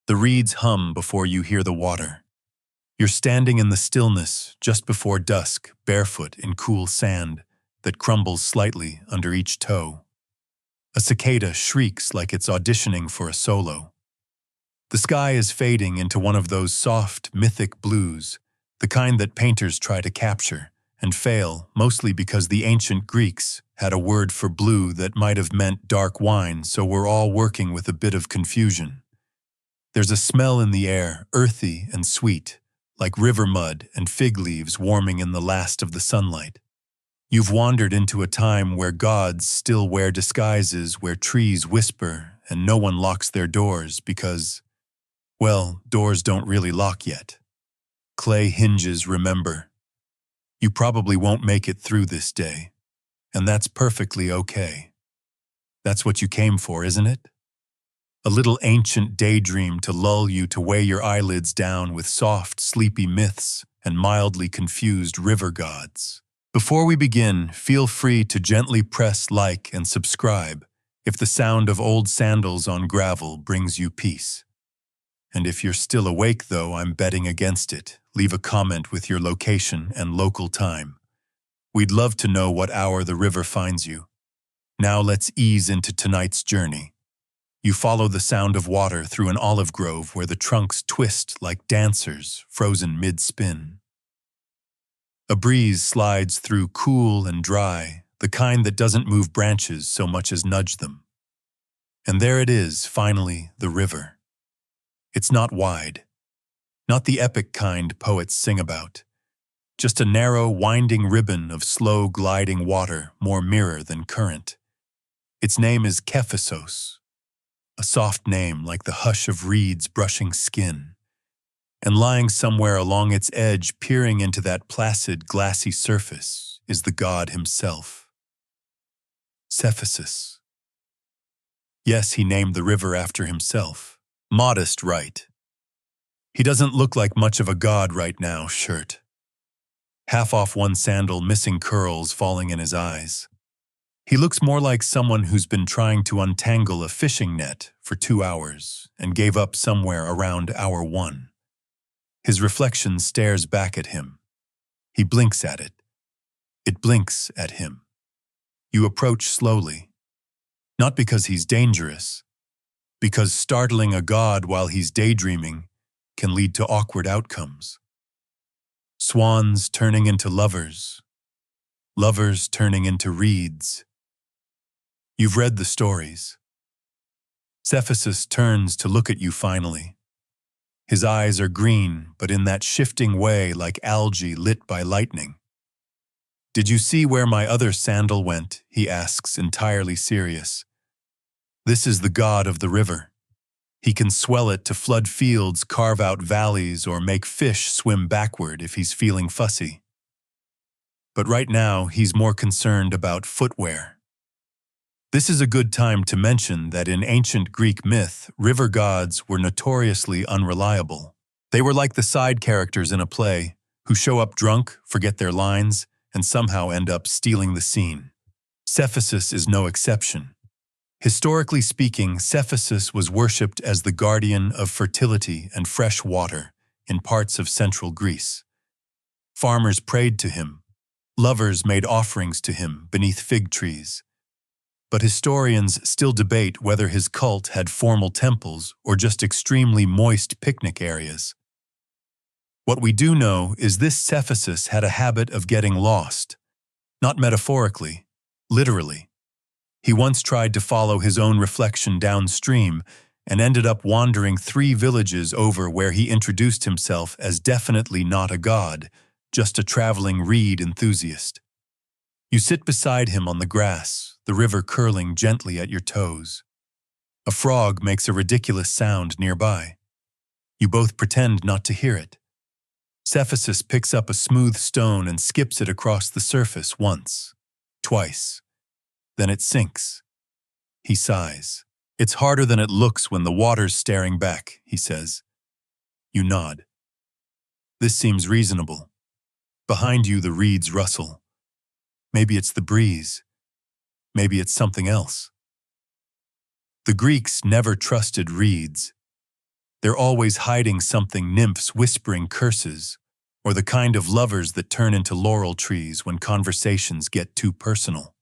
The reeds hum before you hear the water. You're standing in the stillness just before dusk, barefoot in cool sand that crumbles slightly under each toe. A cicada shrieks like it's auditioning for a solo. The sky is fading into one of those soft, mythic blues, the kind that painters try to capture and fail, mostly because the ancient Greeks had a word for blue that might have meant dark wine, so we're all working with a bit of confusion. There's a smell in the air, earthy and sweet, like river mud and fig leaves warming in the last of the sunlight. You've wandered into a time where gods still wear disguises, where trees whisper and no one locks their doors because, well, doors don't really lock yet. Clay hinges remember. You probably won't make it through this day, and that's perfectly okay. That's what you came for, isn't it? A little ancient daydream to lull you to weigh your eyelids down with soft, sleepy myths and mildly confused river gods. Before we begin, feel free to gently press like and subscribe if the sound of old sandals on gravel brings you peace. And if you're still awake, though, I'm betting against it. Leave a comment with your location and local time. We'd love to know what hour the river finds you. Now let's ease into tonight's journey. You follow the sound of water through an olive grove where the trunks twist like dancers frozen mid-spin. A breeze slides through cool and dry, the kind that doesn't move branches so much as nudge them. And there it is, finally, the river. It's not wide, not the epic kind poets sing about, just a narrow, winding ribbon of slow gliding water, more mirror than current. Its name is Kephissos, a soft name like the hush of reeds brushing skin. And lying somewhere along its edge, peering into that placid, glassy surface, is the god himself. Cephissus. Yes, he named the river after himself. Modest, right? He doesn't look like much of a god right now, shirt. Half off one sandal, missing curls falling in his eyes. He looks more like someone who's been trying to untangle a fishing net for 2 hours and gave up somewhere around hour 1. His reflection stares back at him. He blinks at it. It blinks at him. You approach slowly. Not because he's dangerous, because startling a god while he's daydreaming can lead to awkward outcomes. Swans turning into lovers, lovers turning into reeds. You've read the stories. Cephissus turns to look at you finally. His eyes are green, but in that shifting way like algae lit by lightning. Did you see where my other sandal went? He asks, entirely serious. This is the god of the river. He can swell it to flood fields, carve out valleys, or make fish swim backward if he's feeling fussy. But right now, he's more concerned about footwear. This is a good time to mention that in ancient Greek myth, river gods were notoriously unreliable. They were like the side characters in a play, who show up drunk, forget their lines, and somehow end up stealing the scene. Cephissus is no exception. Historically speaking, Cephissus was worshipped as the guardian of fertility and fresh water in parts of central Greece. Farmers prayed to him. Lovers made offerings to him beneath fig trees. But historians still debate whether his cult had formal temples or just extremely moist picnic areas. What we do know is this Cephissus had a habit of getting lost. Not metaphorically, literally. He once tried to follow his own reflection downstream and ended up wandering 3 villages over where he introduced himself as definitely not a god, just a traveling reed enthusiast. You sit beside him on the grass, the river curling gently at your toes. A frog makes a ridiculous sound nearby. You both pretend not to hear it. Cephissus picks up a smooth stone and skips it across the surface once, twice. Then it sinks. He sighs. It's harder than it looks when the water's staring back, he says. You nod. This seems reasonable. Behind you the reeds rustle. Maybe it's the breeze. Maybe it's something else. The Greeks never trusted reeds. They're always hiding something, nymphs whispering curses, or the kind of lovers that turn into laurel trees when conversations get too personal.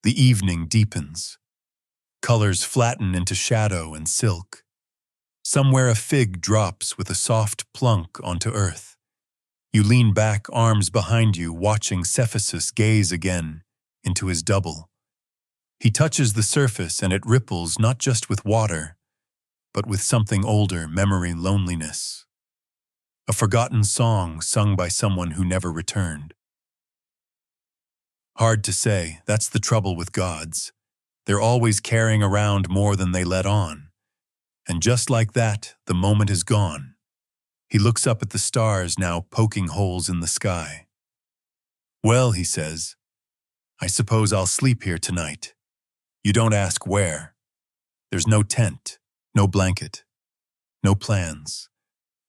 The evening deepens. Colors flatten into shadow and silk. Somewhere a fig drops with a soft plunk onto earth. You lean back, arms behind you, watching Cephasus gaze again into his double. He touches the surface and it ripples not just with water, but with something older, memory, loneliness. A forgotten song sung by someone who never returned. Hard to say, that's the trouble with gods. They're always carrying around more than they let on. And just like that, the moment is gone. He looks up at the stars now poking holes in the sky. Well, he says, I suppose I'll sleep here tonight. You don't ask where. There's no tent, no blanket, no plans.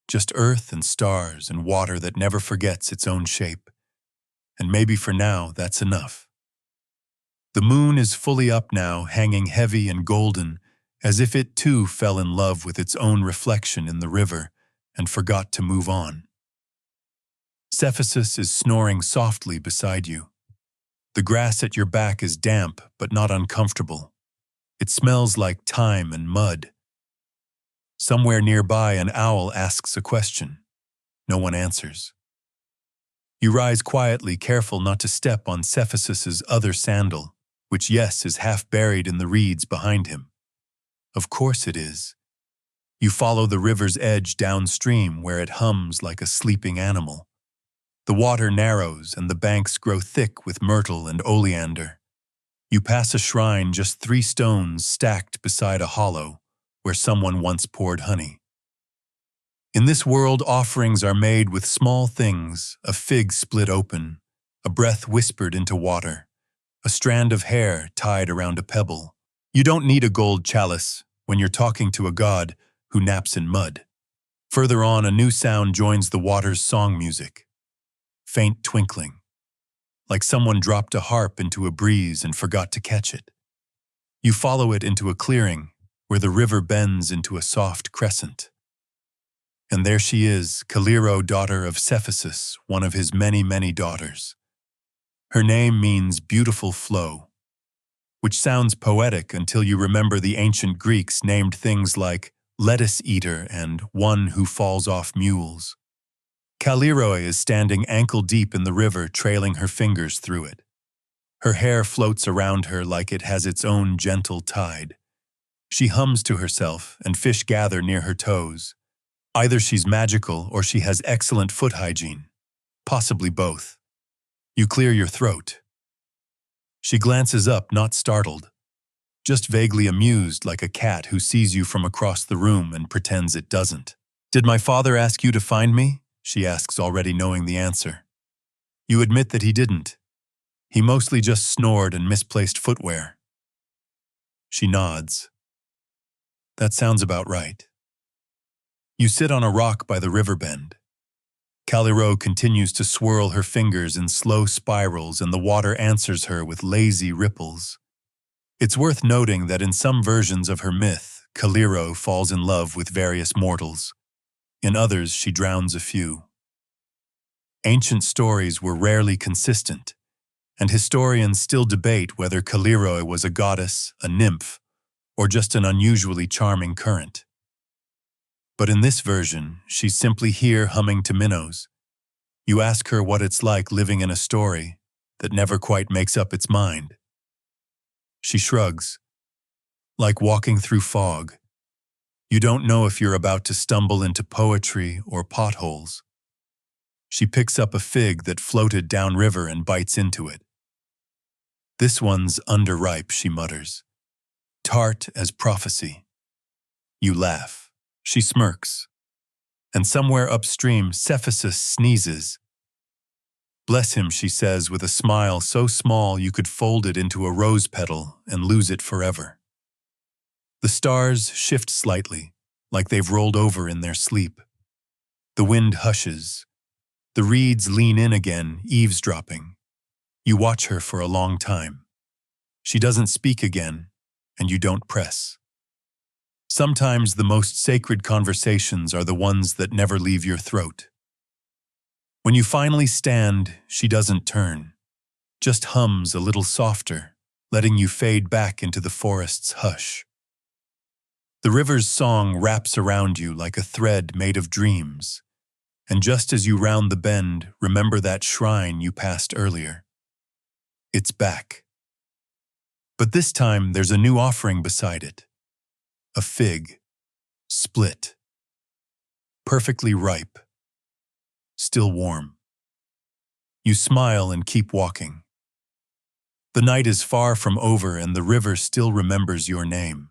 Just earth and stars and water that never forgets its own shape. And maybe for now, that's enough. The moon is fully up now, hanging heavy and golden, as if it too fell in love with its own reflection in the river and forgot to move on. Cephasus is snoring softly beside you. The grass at your back is damp but not uncomfortable. It smells like thyme and mud. Somewhere nearby, an owl asks a question. No one answers. You rise quietly, careful not to step on Cephasus's other sandal, which, yes, is half buried in the reeds behind him. Of course it is. You follow the river's edge downstream where it hums like a sleeping animal. The water narrows and the banks grow thick with myrtle and oleander. You pass a shrine just 3 stones stacked beside a hollow where someone once poured honey. In this world, offerings are made with small things, a fig split open, a breath whispered into water, a strand of hair tied around a pebble. You don't need a gold chalice when you're talking to a god who naps in mud. Further on, a new sound joins the water's song music. Faint twinkling, like someone dropped a harp into a breeze and forgot to catch it. You follow it into a clearing where the river bends into a soft crescent. And there she is, Caliro, daughter of Cephasus, one of his many, many daughters. Her name means beautiful flow, which sounds poetic until you remember the ancient Greeks named things like lettuce eater and one who falls off mules. Caliroi is standing ankle-deep in the river, trailing her fingers through it. Her hair floats around her like it has its own gentle tide. She hums to herself, and fish gather near her toes. Either she's magical or she has excellent foot hygiene. Possibly both. You clear your throat. She glances up, not startled, just vaguely amused, like a cat who sees you from across the room and pretends it doesn't. Did my father ask you to find me? She asks, already knowing the answer. You admit that he didn't. He mostly just snored and misplaced footwear. She nods. That sounds about right. You sit on a rock by the river bend. Caliro continues to swirl her fingers in slow spirals, and the water answers her with lazy ripples. It's worth noting that in some versions of her myth, Caliro falls in love with various mortals. In others, she drowns a few. Ancient stories were rarely consistent, and historians still debate whether Caliro was a goddess, a nymph, or just an unusually charming current. But in this version, she's simply here humming to minnows. You ask her what it's like living in a story that never quite makes up its mind. She shrugs, like walking through fog. You don't know if you're about to stumble into poetry or potholes. She picks up a fig that floated downriver and bites into it. This one's underripe, she mutters. Tart as prophecy. You laugh. She smirks. And somewhere upstream, Cephasus sneezes. Bless him, she says with a smile so small you could fold it into a rose petal and lose it forever. The stars shift slightly, like they've rolled over in their sleep. The wind hushes. The reeds lean in again, eavesdropping. You watch her for a long time. She doesn't speak again, and you don't press. Sometimes the most sacred conversations are the ones that never leave your throat. When you finally stand, she doesn't turn, just hums a little softer, letting you fade back into the forest's hush. The river's song wraps around you like a thread made of dreams, and just as you round the bend, remember that shrine you passed earlier. It's back. But this time there's a new offering beside it. A fig, split, perfectly ripe, still warm. You smile and keep walking. The night is far from over and the river still remembers your name.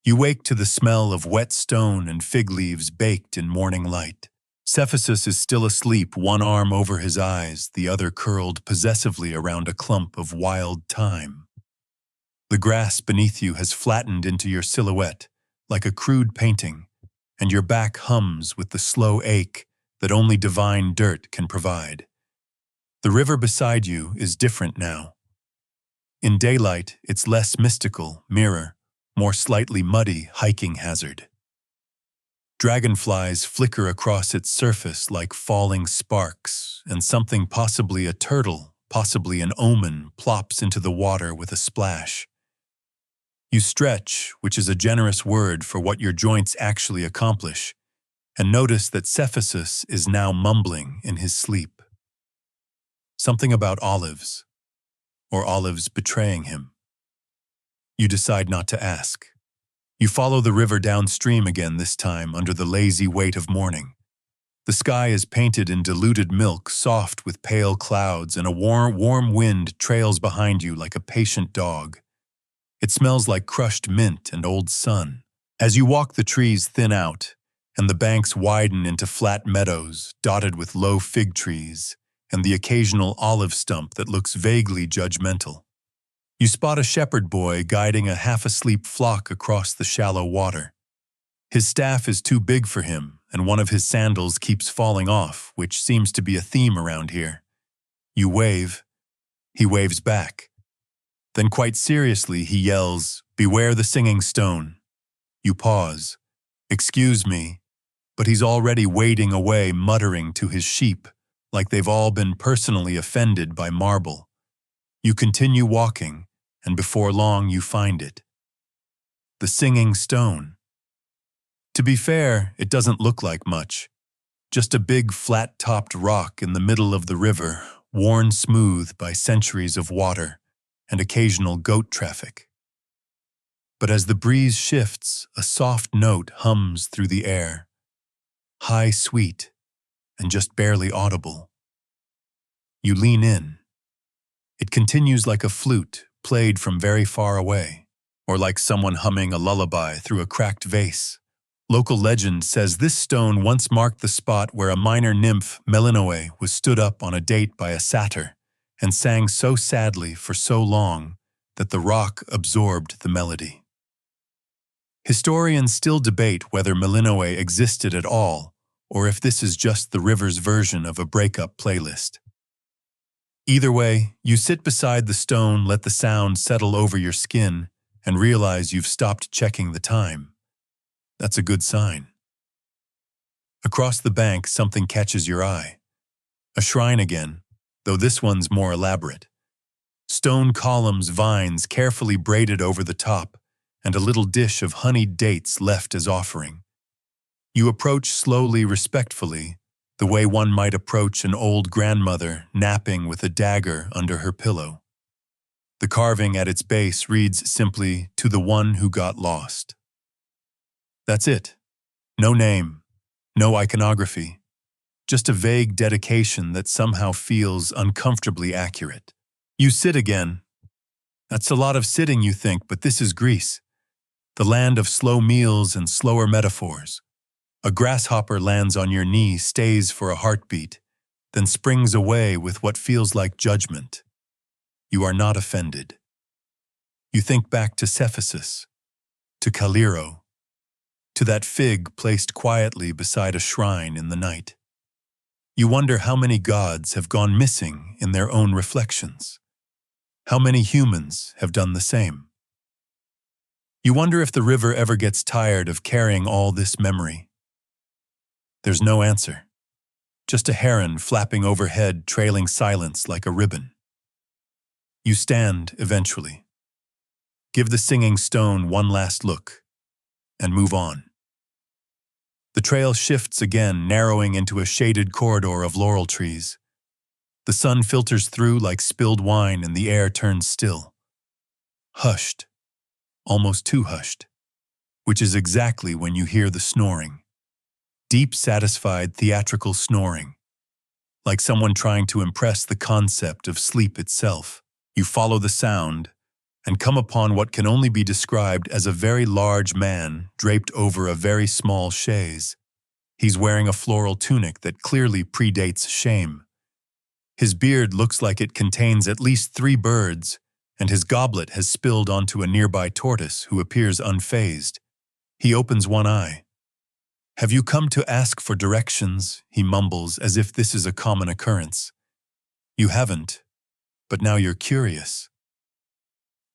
You wake to the smell of wet stone and fig leaves baked in morning light. Cephasus is still asleep, one arm over his eyes, the other curled possessively around a clump of wild thyme. The grass beneath you has flattened into your silhouette, like a crude painting, and your back hums with the slow ache that only divine dirt can provide. The river beside you is different now. In daylight, it's less mystical, mirror, more slightly muddy hiking hazard. Dragonflies flicker across its surface like falling sparks, and something, possibly a turtle, possibly an omen, plops into the water with a splash. You stretch, which is a generous word for what your joints actually accomplish, and notice that Cephasus is now mumbling in his sleep. Something about olives, or olives betraying him. You decide not to ask. You follow the river downstream again, this time under the lazy weight of morning. The sky is painted in diluted milk, soft with pale clouds, and a warm wind trails behind you like a patient dog. It smells like crushed mint and old sun. As you walk, the trees thin out, and the banks widen into flat meadows dotted with low fig trees and the occasional olive stump that looks vaguely judgmental. You spot a shepherd boy guiding a half-asleep flock across the shallow water. His staff is too big for him, and one of his sandals keeps falling off, which seems to be a theme around here. You wave. He waves back. Then quite seriously he yells, "Beware the singing stone." You pause. "Excuse me," but he's already wading away, muttering to his sheep, like they've all been personally offended by marble. You continue walking, and before long you find it. The singing stone. To be fair, it doesn't look like much. Just a big flat-topped rock in the middle of the river, worn smooth by centuries of water and occasional goat traffic. But as the breeze shifts, a soft note hums through the air. High, sweet, and just barely audible. You lean in. It continues like a flute, played from very far away, or like someone humming a lullaby through a cracked vase. Local legend says this stone once marked the spot where a minor nymph, Melinoe, was stood up on a date by a satyr and sang so sadly for so long that the rock absorbed the melody. Historians still debate whether Melinoe existed at all, or if this is just the river's version of a breakup playlist. Either way, you sit beside the stone, let the sound settle over your skin, and realize you've stopped checking the time. That's a good sign. Across the bank, something catches your eye. A shrine again, though this one's more elaborate. Stone columns, vines carefully braided over the top, and a little dish of honeyed dates left as offering. You approach slowly, respectfully, the way one might approach an old grandmother napping with a dagger under her pillow. The carving at its base reads simply, "To the one who got lost." That's it. No name, no iconography, just a vague dedication that somehow feels uncomfortably accurate. You sit again. That's a lot of sitting, you think, but this is Greece, the land of slow meals and slower metaphors. A grasshopper lands on your knee, stays for a heartbeat, then springs away with what feels like judgment. You are not offended. You think back to Cephasus, to Caliro, to that fig placed quietly beside a shrine in the night. You wonder how many gods have gone missing in their own reflections. How many humans have done the same? You wonder if the river ever gets tired of carrying all this memory. There's no answer. Just a heron flapping overhead, trailing silence like a ribbon. You stand, eventually. Give the singing stone one last look, and move on. The trail shifts again, narrowing into a shaded corridor of laurel trees. The sun filters through like spilled wine and the air turns still. Hushed. Almost too hushed. Which is exactly when you hear the snoring. Deep, satisfied, theatrical snoring. Like someone trying to impress the concept of sleep itself. You follow the sound and come upon what can only be described as a very large man draped over a very small chaise. He's wearing a floral tunic that clearly predates shame. His beard looks like it contains at least 3 birds, and his goblet has spilled onto a nearby tortoise who appears unfazed. He opens one eye. "Have you come to ask for directions?" he mumbles, as if this is a common occurrence. "You haven't, but now you're curious."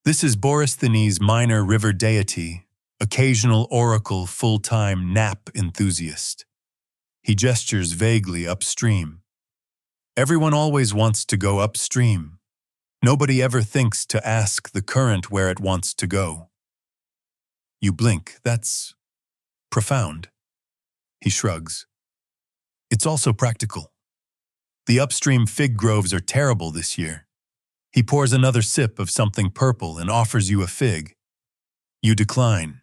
This is Borysthenes' minor river deity, occasional oracle, full-time nap enthusiast. He gestures vaguely upstream. Everyone always wants to go upstream. Nobody ever thinks to ask the current where it wants to go. You blink. That's profound. He shrugs. It's also practical. The upstream fig groves are terrible this year. He pours another sip of something purple and offers you a fig. You decline.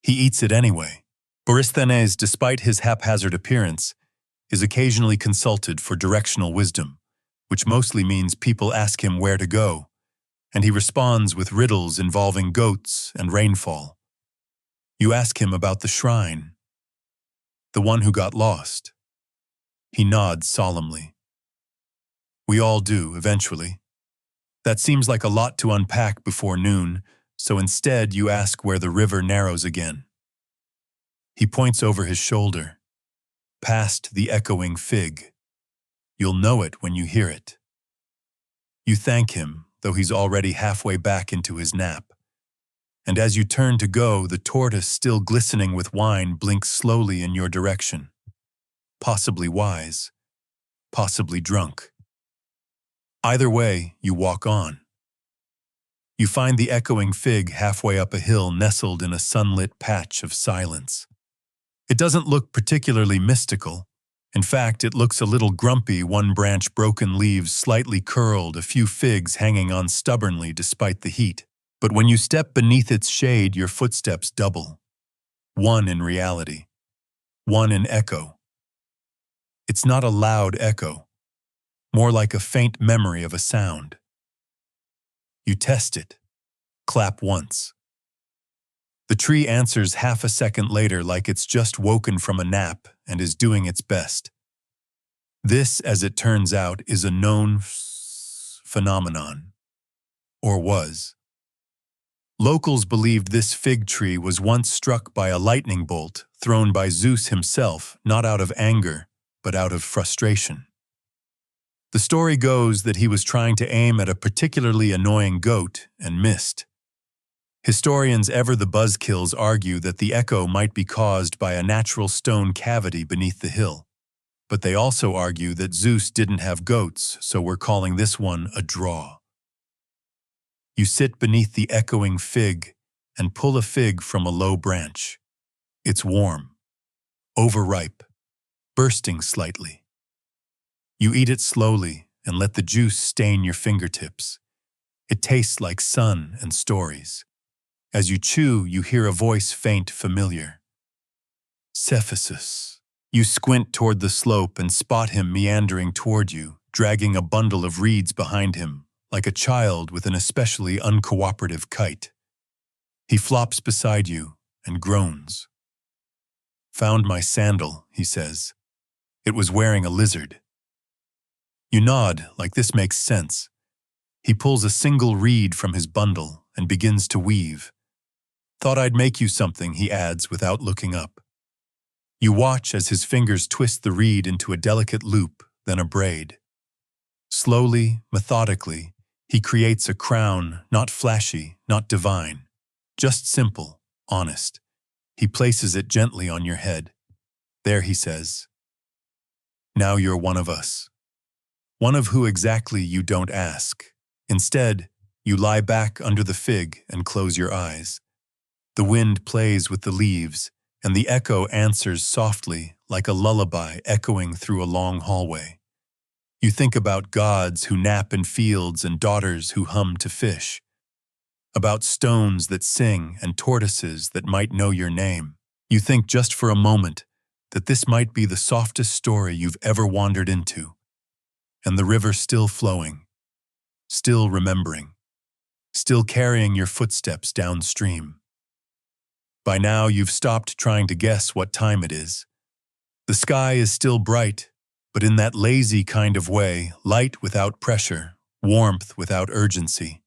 He eats it anyway. Borysthenes, despite his haphazard appearance, is occasionally consulted for directional wisdom, which mostly means people ask him where to go, and he responds with riddles involving goats and rainfall. You ask him about the shrine, the one who got lost. He nods solemnly. We all do, eventually. That seems like a lot to unpack before noon, so instead you ask where the river narrows again. He points over his shoulder, past the echoing fig. You'll know it when you hear it. You thank him, though he's already halfway back into his nap. And as you turn to go, the tortoise, still glistening with wine, blinks slowly in your direction. Possibly wise, possibly drunk. Either way, you walk on. You find the echoing fig halfway up a hill, nestled in a sunlit patch of silence. It doesn't look particularly mystical. In fact, it looks a little grumpy, one branch broken, leaves slightly curled, a few figs hanging on stubbornly despite the heat. But when you step beneath its shade, your footsteps double. One in reality. One in echo. It's not a loud echo. More like a faint memory of a sound. You test it. Clap once. The tree answers half a second later, like it's just woken from a nap and is doing its best. This, as it turns out, is a known phenomenon. Or was. Locals believed this fig tree was once struck by a lightning bolt thrown by Zeus himself, not out of anger, but out of frustration. The story goes that he was trying to aim at a particularly annoying goat and missed. Historians, ever the buzzkills, argue that the echo might be caused by a natural stone cavity beneath the hill. But they also argue that Zeus didn't have goats, so we're calling this one a draw. You sit beneath the echoing fig and pull a fig from a low branch. It's warm, overripe, bursting slightly. You eat it slowly and let the juice stain your fingertips. It tastes like sun and stories. As you chew, you hear a voice, faint, familiar. Cephasus. You squint toward the slope and spot him meandering toward you, dragging a bundle of reeds behind him, like a child with an especially uncooperative kite. He flops beside you and groans. Found my sandal, he says. It was wearing a lizard. You nod, like this makes sense. He pulls a single reed from his bundle and begins to weave. Thought I'd make you something, he adds without looking up. You watch as his fingers twist the reed into a delicate loop, then a braid. Slowly, methodically, he creates a crown, not flashy, not divine, Just simple, honest. He places it gently on your head. There, he says, now you're one of us. One of who exactly you don't ask. Instead, you lie back under the fig and close your eyes. The wind plays with the leaves, and the echo answers softly like a lullaby echoing through a long hallway. You think about gods who nap in fields and daughters who hum to fish. About stones that sing and tortoises that might know your name. You think just for a moment that this might be the softest story you've ever wandered into. And the river still flowing, still remembering, still carrying your footsteps downstream. By now, you've stopped trying to guess what time it is. The sky is still bright, but in that lazy kind of way, light without pressure, warmth without urgency.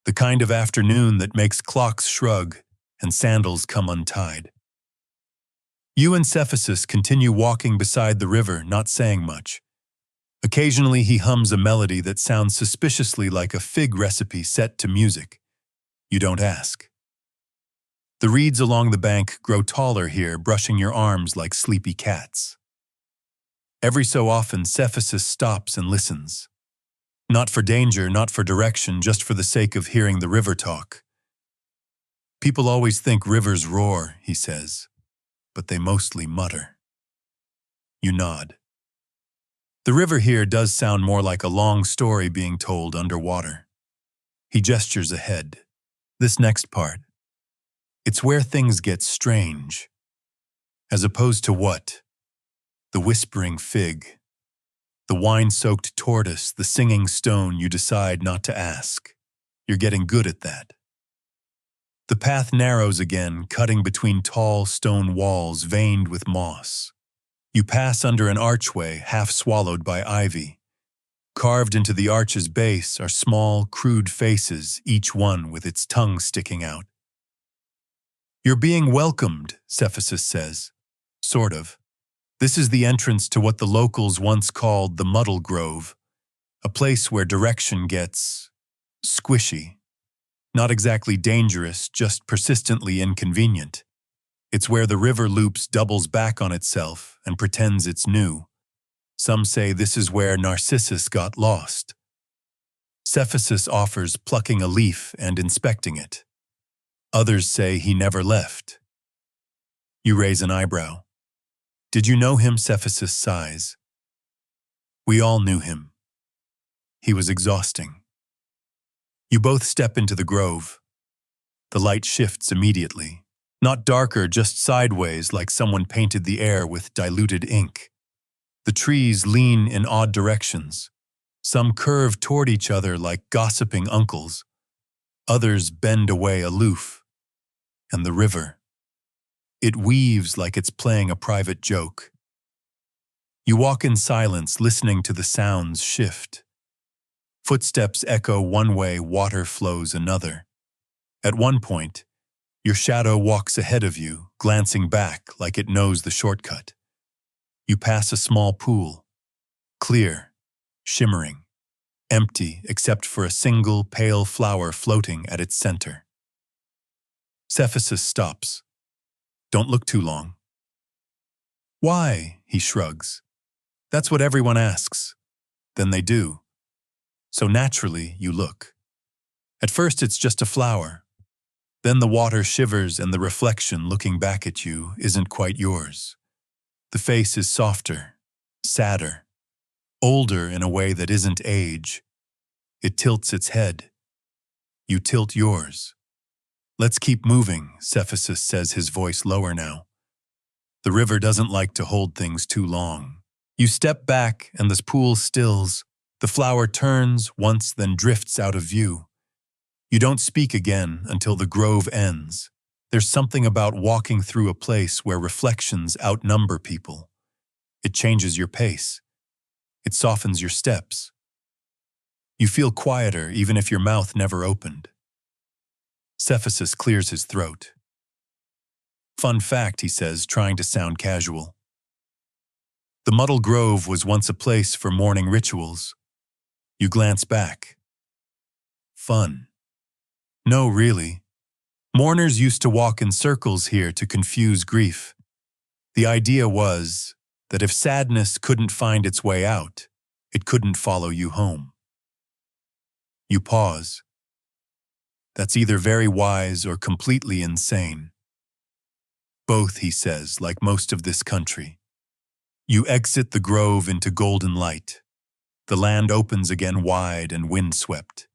The kind of afternoon that makes clocks shrug and sandals come untied. You and Cephasus continue walking beside the river, not saying much. Occasionally he hums a melody that sounds suspiciously like a fig recipe set to music. You don't ask. The reeds along the bank grow taller here, brushing your arms like sleepy cats. Every so often, Cephasus stops and listens. Not for danger, not for direction, just for the sake of hearing the river talk. People always think rivers roar, he says, but they mostly mutter. You nod. The river here does sound more like a long story being told underwater. He gestures ahead. This next part. It's where things get strange. As opposed to what? The whispering fig. The wine-soaked tortoise, the singing stone you decide not to ask. You're getting good at that. The path narrows again, cutting between tall stone walls veined with moss. You pass under an archway half swallowed by ivy. Carved into the arch's base are small, crude faces, each one with its tongue sticking out. You're being welcomed, Cephasus says. Sort of. This is the entrance to what the locals once called the Muddle Grove, a place where direction gets squishy. Not exactly dangerous, just persistently inconvenient. It's where the river loops doubles back on itself and pretends it's new. Some say this is where Narcissus got lost. Cephasus offers plucking a leaf and inspecting it. Others say he never left. You raise an eyebrow. Did you know him? Cephasus sighs. We all knew him. He was exhausting. You both step into the grove. The light shifts immediately. Not darker, just sideways, like someone painted the air with diluted ink. The trees lean in odd directions. Some curve toward each other like gossiping uncles. Others bend away aloof. And the river. It weaves like it's playing a private joke. You walk in silence, listening to the sounds shift. Footsteps echo one way, water flows another. At one point, your shadow walks ahead of you, glancing back like it knows the shortcut. You pass a small pool. Clear, shimmering, empty except for a single pale flower floating at its center. Cephasus stops. Don't look too long. Why? He shrugs. That's what everyone asks. Then they do. So naturally, you look. At first, it's just a flower. Then the water shivers and the reflection looking back at you isn't quite yours. The face is softer, sadder, older in a way that isn't age. It tilts its head. You tilt yours. Let's keep moving, Cephasus says, his voice lower now. The river doesn't like to hold things too long. You step back and the pool stills. The flower turns once, then drifts out of view. You don't speak again until the grove ends. There's something about walking through a place where reflections outnumber people. It changes your pace. It softens your steps. You feel quieter even if your mouth never opened. Cephasus clears his throat. Fun fact, he says, trying to sound casual. The Muddle Grove was once a place for morning rituals. You glance back. Fun. No, really. Mourners used to walk in circles here to confuse grief. The idea was that if sadness couldn't find its way out, it couldn't follow you home. You pause. That's either very wise or completely insane. Both, he says, like most of this country. You exit the grove into golden light. The land opens again wide and windswept.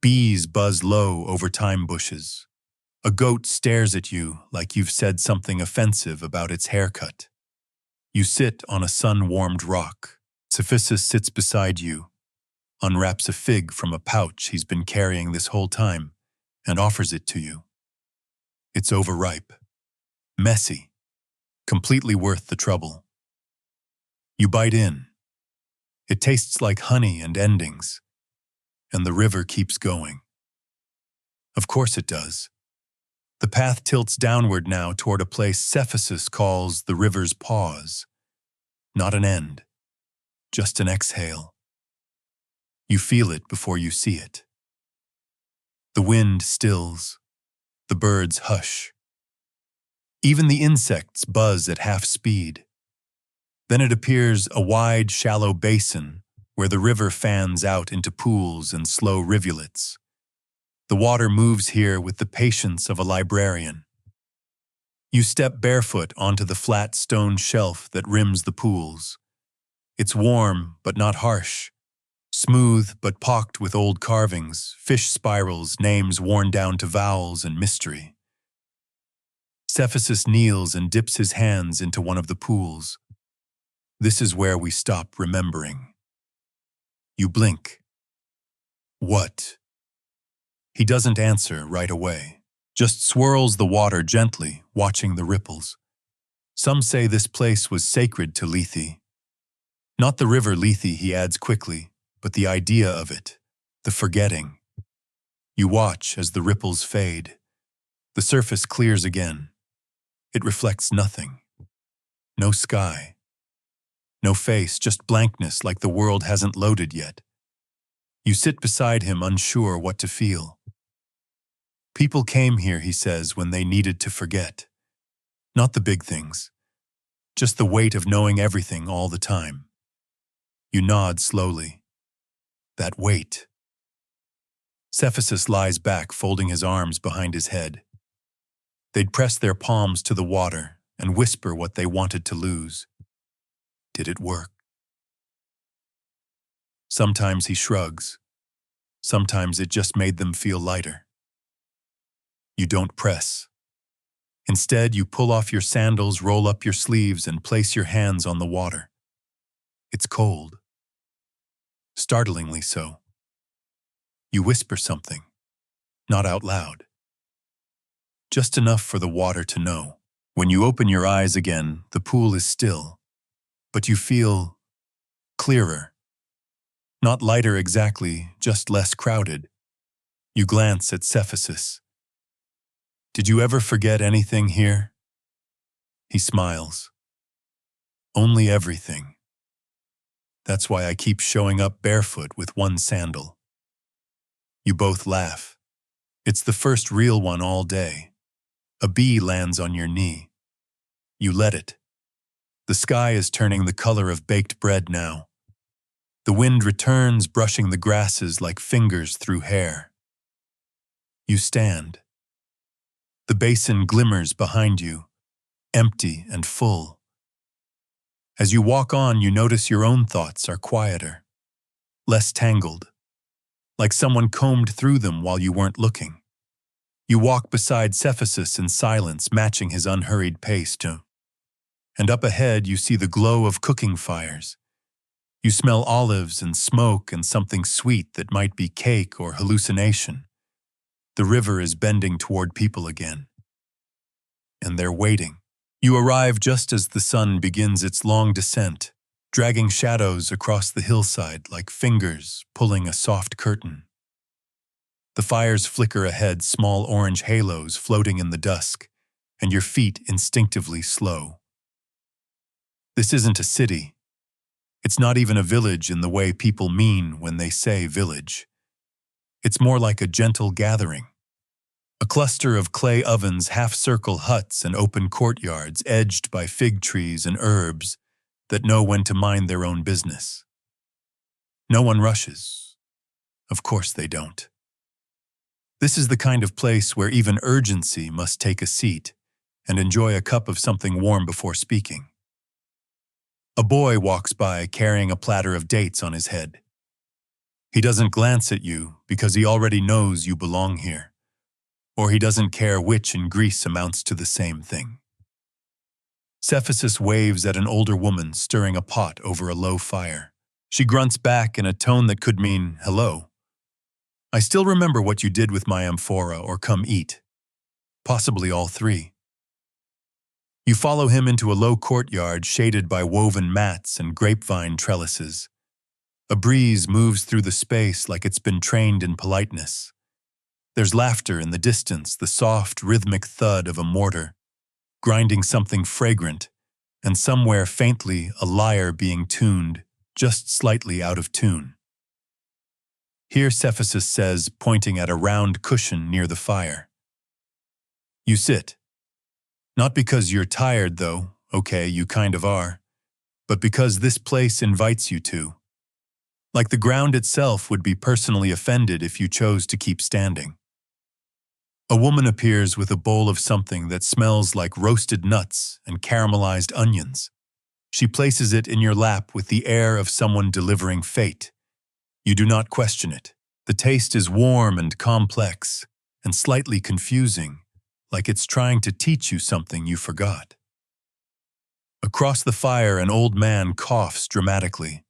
Bees buzz low over thyme bushes. A goat stares at you like you've said something offensive about its haircut. You sit on a sun-warmed rock. Cephissus sits beside you, unwraps a fig from a pouch he's been carrying this whole time, and offers it to you. It's overripe, messy, completely worth the trouble. You bite in. It tastes like honey and endings, and the river keeps going. Of course it does. The path tilts downward now toward a place Cephissus calls the river's pause. Not an end, just an exhale. You feel it before you see it. The wind stills. The birds hush. Even the insects buzz at half speed. Then it appears a wide, shallow basin where the river fans out into pools and slow rivulets. The water moves here with the patience of a librarian. You step barefoot onto the flat stone shelf that rims the pools. It's warm but not harsh, smooth but pocked with old carvings, fish spirals, names worn down to vowels and mystery. Cephissus kneels and dips his hands into one of the pools. This is where we stop remembering. You blink. What? He doesn't answer right away, just swirls the water gently, watching the ripples. Some say this place was sacred to Lethe. Not the river Lethe, he adds quickly, but the idea of it, the forgetting. You watch as the ripples fade. The surface clears again. It reflects nothing. No sky. No face, just blankness like the world hasn't loaded yet. You sit beside him, unsure what to feel. People came here, he says, when they needed to forget. Not the big things. Just the weight of knowing everything all the time. You nod slowly. That weight. Cephissus lies back, folding his arms behind his head. They'd press their palms to the water and whisper what they wanted to lose. Did it work? Sometimes he shrugs. Sometimes it just made them feel lighter. You don't press. Instead, you pull off your sandals, roll up your sleeves, and place your hands on the water. It's cold. Startlingly so. You whisper something, not out loud. Just enough for the water to know. When you open your eyes again, the pool is still, but you feel clearer. Not lighter exactly, just less crowded. You glance at Cephissus. Did you ever forget anything here? He smiles. Only everything. That's why I keep showing up barefoot with one sandal. You both laugh. It's the first real one all day. A bee lands on your knee. You let it. The sky is turning the color of baked bread now. The wind returns, brushing the grasses like fingers through hair. You stand. The basin glimmers behind you, empty and full. As you walk on, you notice your own thoughts are quieter, less tangled, like someone combed through them while you weren't looking. You walk beside Cephissus in silence, matching his unhurried pace too. And up ahead, you see the glow of cooking fires. You smell olives and smoke and something sweet that might be cake or hallucination. The river is bending toward people again. And they're waiting. You arrive just as the sun begins its long descent, dragging shadows across the hillside like fingers pulling a soft curtain. The fires flicker ahead, small orange halos floating in the dusk, and your feet instinctively slow. This isn't a city. It's not even a village in the way people mean when they say village. It's more like a gentle gathering, A cluster of clay ovens, half-circle huts, and open courtyards edged by fig trees and herbs that know when to mind their own business. No one rushes. Of course they don't. This is the kind of place where even urgency must take a seat and enjoy a cup of something warm before speaking. A boy walks by carrying a platter of dates on his head. He doesn't glance at you because he already knows you belong here, or he doesn't care which in Greece amounts to the same thing. Cephasus waves at an older woman stirring a pot over a low fire. She grunts back in a tone that could mean, hello. I still remember what you did with my amphora, or come eat. Possibly all three. You follow him into a low courtyard shaded by woven mats and grapevine trellises. A breeze moves through the space like it's been trained in politeness. There's laughter in the distance, the soft, rhythmic thud of a mortar, grinding something fragrant, and somewhere faintly a lyre being tuned, just slightly out of tune. Here Cephasus says, pointing at a round cushion near the fire. You sit. Not because you're tired, though, okay, you kind of are, but because this place invites you to. Like the ground itself would be personally offended if you chose to keep standing. A woman appears with a bowl of something that smells like roasted nuts and caramelized onions. She places it in your lap with the air of someone delivering fate. You do not question it. The taste is warm and complex, and slightly confusing, like it's trying to teach you something you forgot. Across the fire, an old man coughs dramatically.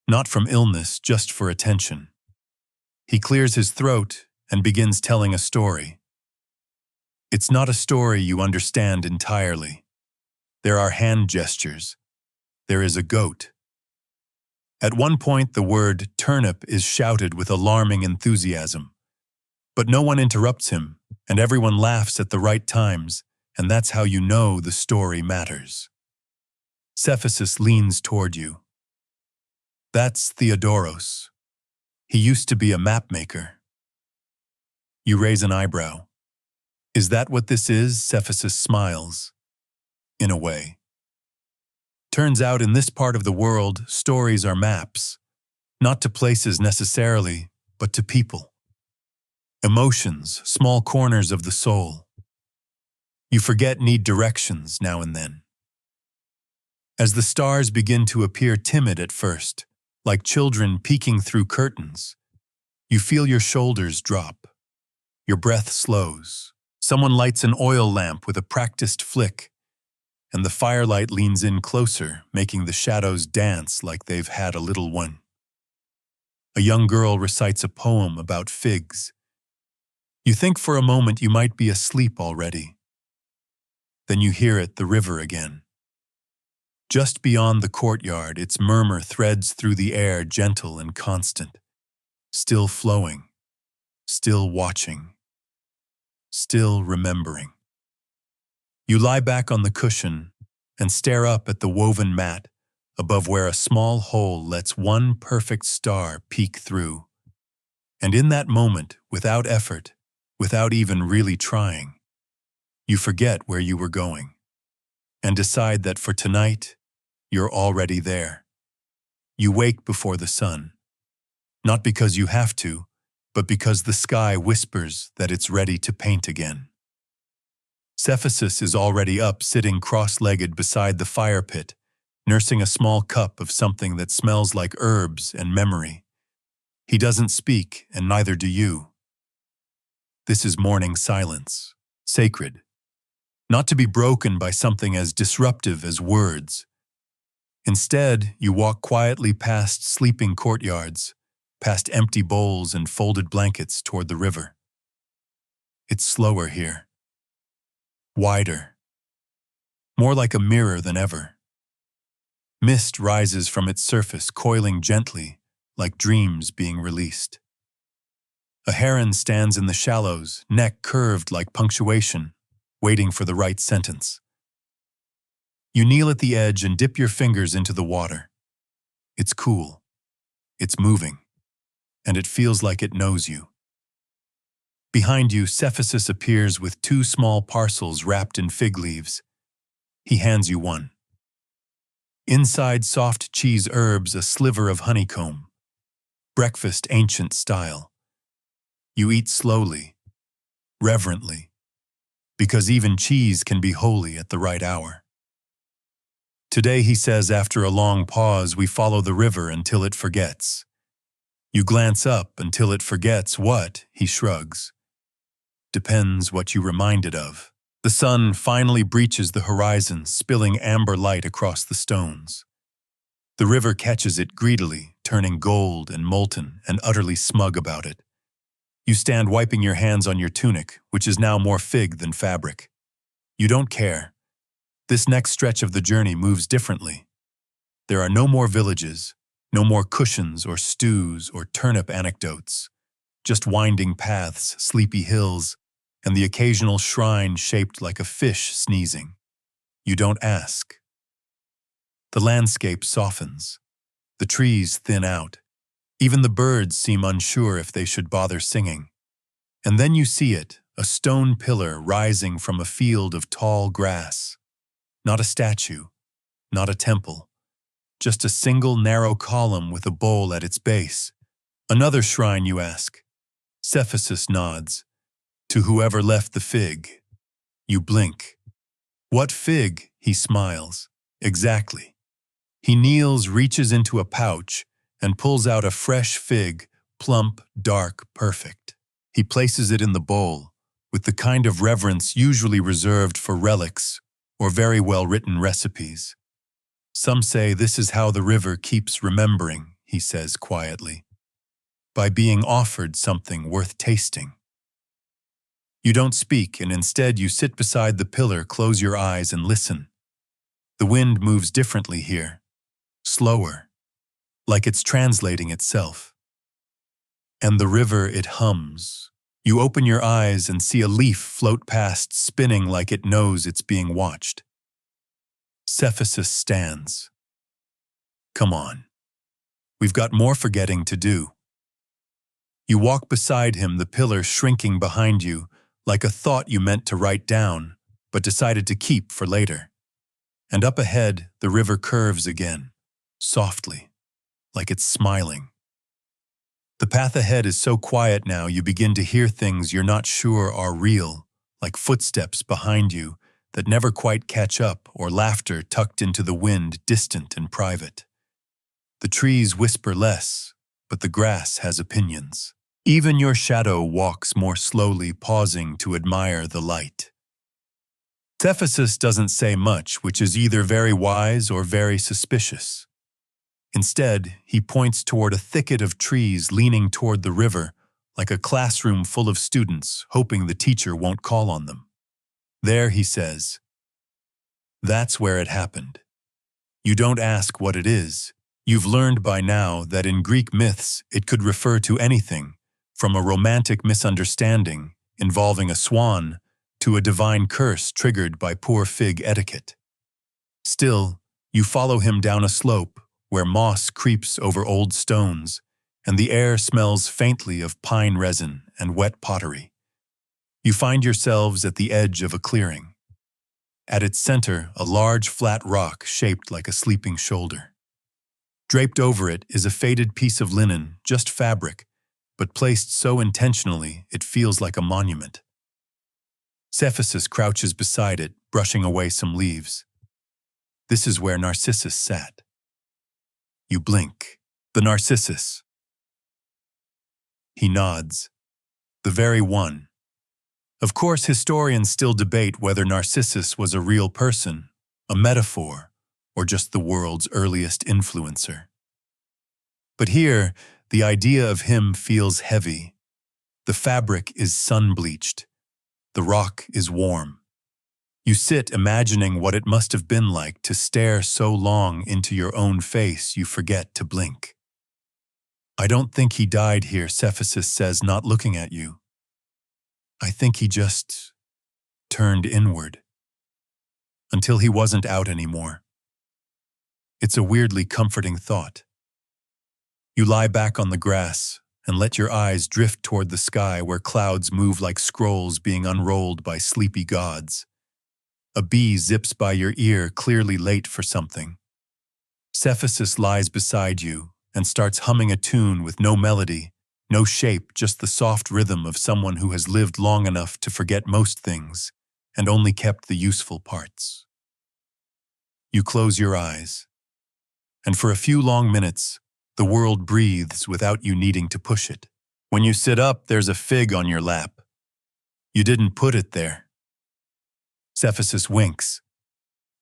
Not from illness, just for attention. He clears his throat and begins telling a story. It's not a story you understand entirely. There are hand gestures. There is a goat. At one point, the word turnip is shouted with alarming enthusiasm. But no one interrupts him, and everyone laughs at the right times, and that's how you know the story matters. Cephasus leans toward you. That's Theodoros. He used to be a mapmaker. You raise an eyebrow. Is that what this is? Cephasus smiles. In a way. Turns out in this part of the world, stories are maps. Not to places necessarily, but to people. Emotions, small corners of the soul. You forget need directions now and then. As the stars begin to appear timid at first, like children peeking through curtains, you feel your shoulders drop. Your breath slows. Someone lights an oil lamp with a practiced flick, and the firelight leans in closer, making the shadows dance like they've had a little one. A young girl recites a poem about figs. You think for a moment you might be asleep already. Then you hear it, the river again. Just beyond the courtyard, its murmur threads through the air, gentle and constant, still flowing, still watching, still remembering. You lie back on the cushion and stare up at the woven mat above where a small hole lets one perfect star peek through. And in that moment, without effort, without even really trying, you forget where you were going and decide that for tonight, you're already there. You wake before the sun, not because you have to, but because the sky whispers that it's ready to paint again. Cephasus is already up, sitting cross-legged beside the fire pit, nursing a small cup of something that smells like herbs and memory. He doesn't speak, and neither do you. This is morning silence, sacred, not to be broken by something as disruptive as words. Instead, you walk quietly past sleeping courtyards, past empty bowls and folded blankets toward the river. It's slower here. Wider. More like a mirror than ever. Mist rises from its surface, coiling gently, like dreams being released. A heron stands in the shallows, neck curved like punctuation, waiting for the right sentence. You kneel at the edge and dip your fingers into the water. It's cool. It's moving. And it feels like it knows you. Behind you, Cephasus appears with 2 small parcels wrapped in fig leaves. He hands you one. Inside soft cheese herbs, a sliver of honeycomb. Breakfast ancient style. You eat slowly, reverently, because even cheese can be holy at the right hour. Today, he says, after a long pause, we follow the river until it forgets. You glance up until it forgets what, he shrugs. Depends what you remind it of. The sun finally breaches the horizon, spilling amber light across the stones. The river catches it greedily, turning gold and molten and utterly smug about it. You stand wiping your hands on your tunic, which is now more fig than fabric. You don't care. This next stretch of the journey moves differently. There are no more villages, no more cushions or stews or turnip anecdotes, just winding paths, sleepy hills, and the occasional shrine shaped like a fish sneezing. You don't ask. The landscape softens. The trees thin out. Even the birds seem unsure if they should bother singing. And then you see it, a stone pillar rising from a field of tall grass. Not a statue, not a temple, just a single narrow column with a bowl at its base. Another shrine, you ask. Cephasus nods. To whoever left the fig. You blink. What fig? He smiles. Exactly. He kneels, reaches into a pouch, and pulls out a fresh fig, plump, dark, perfect. He places it in the bowl, with the kind of reverence usually reserved for relics or very well-written recipes. Some say this is how the river keeps remembering, he says quietly, by being offered something worth tasting. You don't speak, and instead you sit beside the pillar, close your eyes, and listen. The wind moves differently here, slower, like it's translating itself. And the river, it hums. You open your eyes and see a leaf float past, spinning like it knows it's being watched. Cephasus stands. Come on. We've got more forgetting to do. You walk beside him, the pillar shrinking behind you, like a thought you meant to write down, but decided to keep for later. And up ahead, the river curves again, softly, like it's smiling. The path ahead is so quiet now you begin to hear things you're not sure are real, like footsteps behind you that never quite catch up, or laughter tucked into the wind, distant and private. The trees whisper less, but the grass has opinions. Even your shadow walks more slowly, pausing to admire the light. Cephasus doesn't say much, which is either very wise or very suspicious. Instead, he points toward a thicket of trees leaning toward the river, like a classroom full of students, hoping the teacher won't call on them. There, he says, that's where it happened. You don't ask what it is. You've learned by now that in Greek myths it could refer to anything, from a romantic misunderstanding involving a swan to a divine curse triggered by poor fig etiquette. Still, you follow him down a slope where moss creeps over old stones and the air smells faintly of pine resin and wet pottery. You find yourselves at the edge of a clearing. At its center, a large flat rock shaped like a sleeping shoulder. Draped over it is a faded piece of linen, just fabric, but placed so intentionally it feels like a monument. Cephasus crouches beside it, brushing away some leaves. This is where Narcissus sat. You blink. The Narcissus. He nods. The very one. Of course, historians still debate whether Narcissus was a real person, a metaphor, or just the world's earliest influencer. But here, the idea of him feels heavy. The fabric is sun-bleached. The rock is warm. You sit imagining what it must have been like to stare so long into your own face you forget to blink. I don't think he died here, Cephasus says, not looking at you. I think he just turned inward. Until he wasn't out anymore. It's a weirdly comforting thought. You lie back on the grass, and let your eyes drift toward the sky where clouds move like scrolls being unrolled by sleepy gods. A bee zips by your ear, clearly late for something. Cephasus lies beside you and starts humming a tune with no melody, no shape, just the soft rhythm of someone who has lived long enough to forget most things and only kept the useful parts. You close your eyes, and for a few long minutes, the world breathes without you needing to push it. When you sit up, there's a fig on your lap. You didn't put it there. Cephasus winks.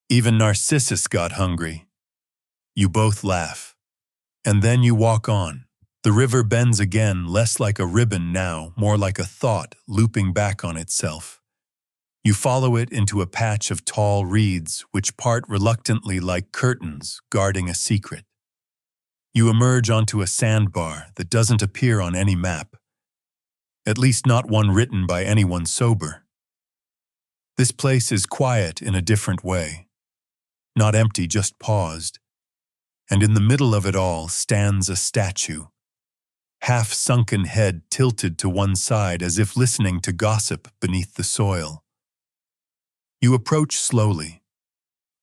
Even Narcissus got hungry. You both laugh. And then you walk on. The river bends again, less like a ribbon now, more like a thought looping back on itself. You follow it into a patch of tall reeds, which part reluctantly like curtains guarding a secret. You emerge onto a sandbar that doesn't appear on any map, at least not one written by anyone sober. This place is quiet in a different way, not empty, just paused, and in the middle of it all stands a statue, half-sunken head tilted to one side as if listening to gossip beneath the soil. You approach slowly.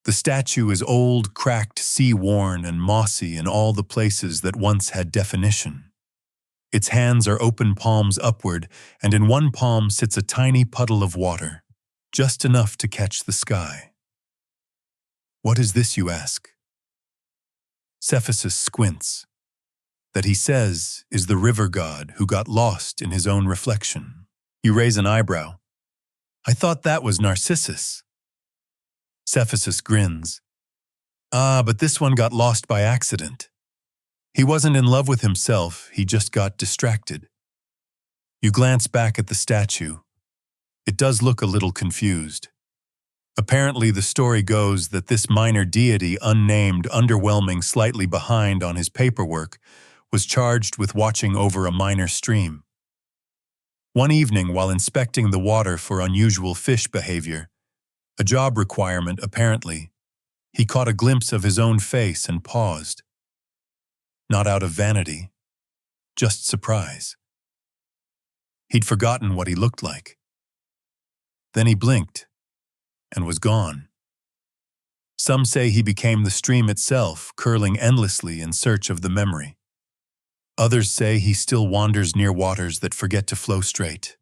The statue is old, cracked, sea-worn, and mossy in all the places that once had definition. Its hands are open palms upward, and in one palm sits a tiny puddle of water, just enough to catch the sky. What is this, you ask? Cephasus squints. That, he says, is the river god who got lost in his own reflection. You raise an eyebrow. I thought that was Narcissus. Cephasus grins. But this one got lost by accident. He wasn't in love with himself, he just got distracted. You glance back at the statue. It does look a little confused. Apparently, the story goes that this minor deity, unnamed, underwhelming, slightly behind on his paperwork, was charged with watching over a minor stream. One evening, while inspecting the water for unusual fish behavior, a job requirement apparently, he caught a glimpse of his own face and paused. Not out of vanity, just surprise. He'd forgotten what he looked like. Then he blinked and was gone. Some say he became the stream itself, curling endlessly in search of the memory. Others say he still wanders near waters that forget to flow straight.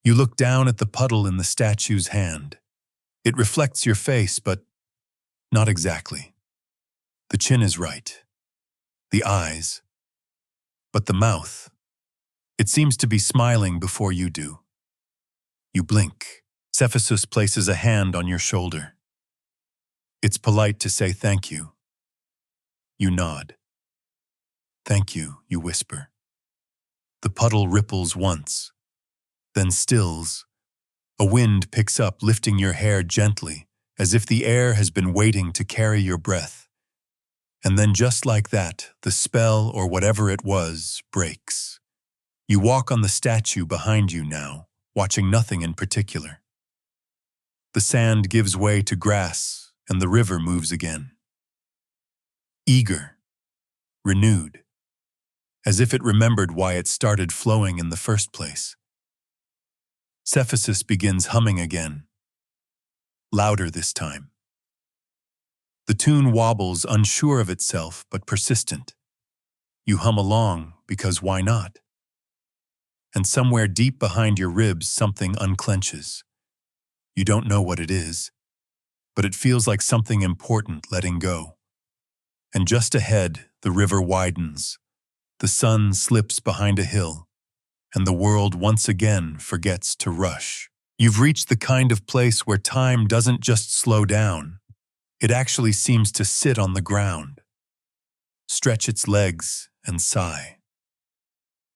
You look down at the puddle in the statue's hand. It reflects your face, but not exactly. The chin is right. The eyes. But the mouth. It seems to be smiling before you do. You blink. Cephasus places a hand on your shoulder. It's polite to say thank you. You nod. Thank you, you whisper. The puddle ripples once, then stills. A wind picks up, lifting your hair gently, as if the air has been waiting to carry your breath. And then just like that, the spell, or whatever it was, breaks. You walk on the statue behind you now, watching nothing in particular. The sand gives way to grass, and the river moves again. Eager, renewed, as if it remembered why it started flowing in the first place. Cephasus begins humming again, louder this time. The tune wobbles, unsure of itself, but persistent. You hum along, because why not? And somewhere deep behind your ribs, something unclenches. You don't know what it is, but it feels like something important letting go. And just ahead, the river widens. The sun slips behind a hill, and the world once again forgets to rush. You've reached the kind of place where time doesn't just slow down. It actually seems to sit on the ground, stretch its legs, and sigh.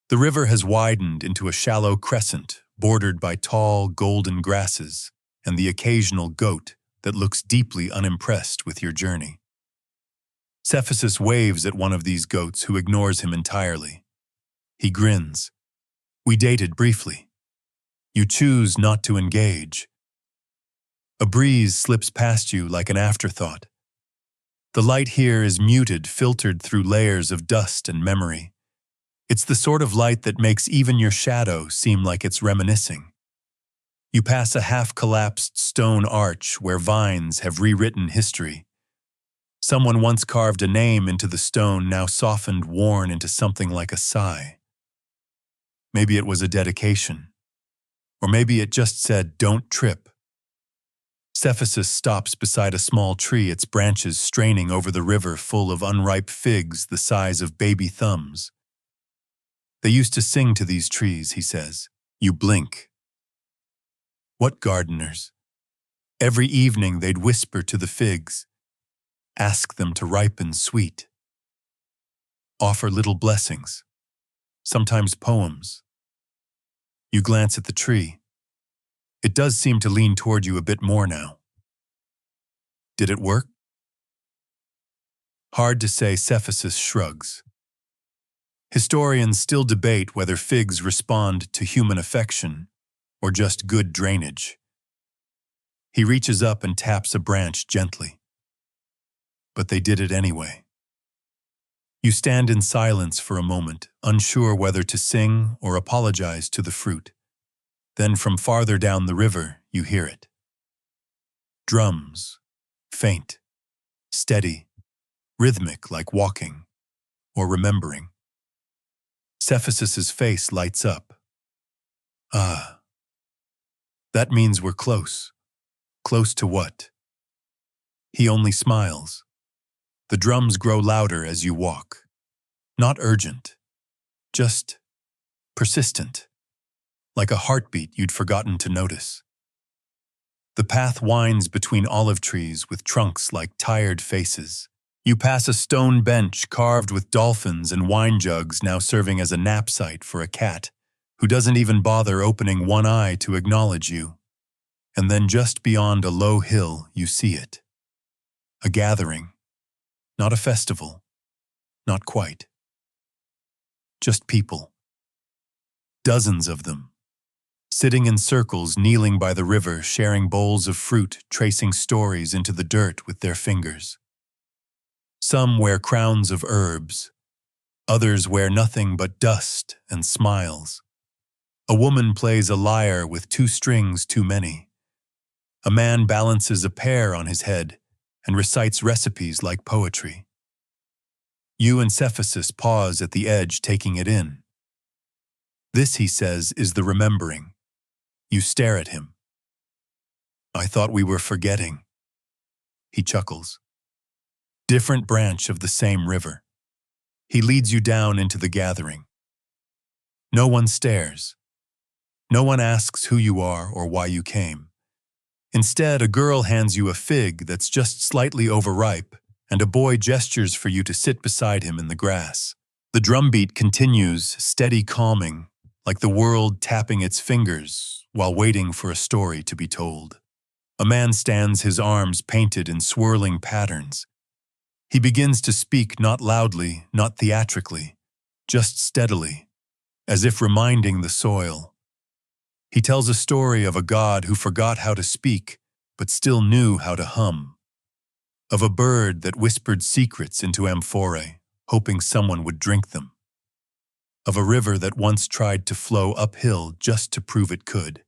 The river has widened into a shallow crescent bordered by tall, golden grasses and the occasional goat that looks deeply unimpressed with your journey. Cephasus waves at one of these goats who ignores him entirely. He grins. We dated briefly. You choose not to engage. A breeze slips past you like an afterthought. The light here is muted, filtered through layers of dust and memory. It's the sort of light that makes even your shadow seem like it's reminiscing. You pass a half-collapsed stone arch where vines have rewritten history. Someone once carved a name into the stone, now softened, worn into something like a sigh. Maybe it was a dedication. Or maybe it just said, "Don't trip." Cephasus stops beside a small tree, its branches straining over the river full of unripe figs the size of baby thumbs. They used to sing to these trees, he says. You blink. What gardeners? Every evening they'd whisper to the figs, ask them to ripen sweet, offer little blessings, sometimes poems. You glance at the tree. It does seem to lean toward you a bit more now. Did it work? Hard to say, Cephasus shrugs. Historians still debate whether figs respond to human affection or just good drainage. He reaches up and taps a branch gently. But they did it anyway. You stand in silence for a moment, unsure whether to sing or apologize to the fruit. Then from farther down the river, you hear it. Drums, faint, steady, rhythmic like walking or remembering. Cephasus's face lights up. Ah, that means we're close. Close to what? He only smiles. The drums grow louder as you walk. Not urgent, just persistent, like a heartbeat you'd forgotten to notice. The path winds between olive trees with trunks like tired faces. You pass a stone bench carved with dolphins and wine jugs, now serving as a nap site for a cat who doesn't even bother opening one eye to acknowledge you. And then just beyond a low hill, you see it. A gathering. Not a festival. Not quite. Just people. Dozens of them. Sitting in circles, kneeling by the river, sharing bowls of fruit, tracing stories into the dirt with their fingers. Some wear crowns of herbs. Others wear nothing but dust and smiles. A woman plays a lyre with 2 strings too many. A man balances a pear on his head and recites recipes like poetry. You and Cephasus pause at the edge, taking it in. This, he says, is the remembering. You stare at him. I thought we were forgetting. He chuckles. Different branch of the same river. He leads you down into the gathering. No one stares. No one asks who you are or why you came. Instead, a girl hands you a fig that's just slightly overripe, and a boy gestures for you to sit beside him in the grass. The drumbeat continues, steady, calming, like the world tapping its fingers while waiting for a story to be told. A man stands, his arms painted in swirling patterns. He begins to speak, not loudly, not theatrically, just steadily, as if reminding the soil. He tells a story of a god who forgot how to speak, but still knew how to hum. Of a bird that whispered secrets into amphorae, hoping someone would drink them. Of a river that once tried to flow uphill just to prove it could.